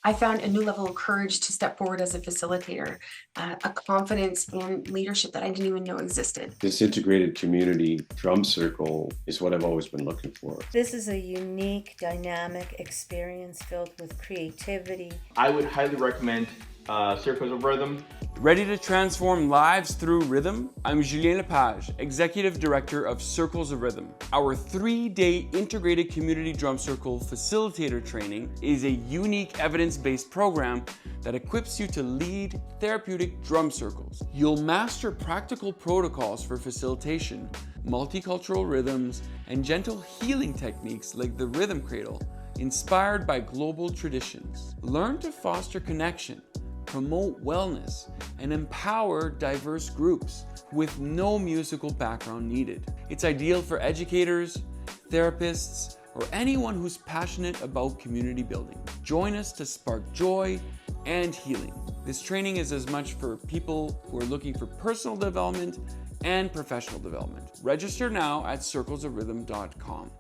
I found a new level of courage to step forward as a facilitator, a confidence and leadership that I didn't even know existed. This integrated community drum circle is what I've always been looking for. This is a unique, dynamic experience filled with creativity. I would highly recommend Circles of Rhythm. Ready to transform lives through rhythm? I'm Julien Lepage, Executive Director of Circles of Rhythm. Our 3-day Integrated Community Drum Circle Facilitator Training is a unique evidence-based program that equips you to lead therapeutic drum circles. You'll master practical protocols for facilitation, multicultural rhythms, and gentle healing techniques like the rhythm cradle, inspired by global traditions. Learn to foster connection, promote wellness, and empower diverse groups with no musical background needed. It's ideal for educators, therapists, or anyone who's passionate about community building. Join us to spark joy and healing. This training is as much for people who are looking for personal development and professional development. Register now at circlesofrhythm.com.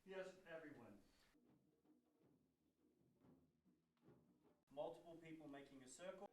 Yes, everyone. Multiple people making a circle.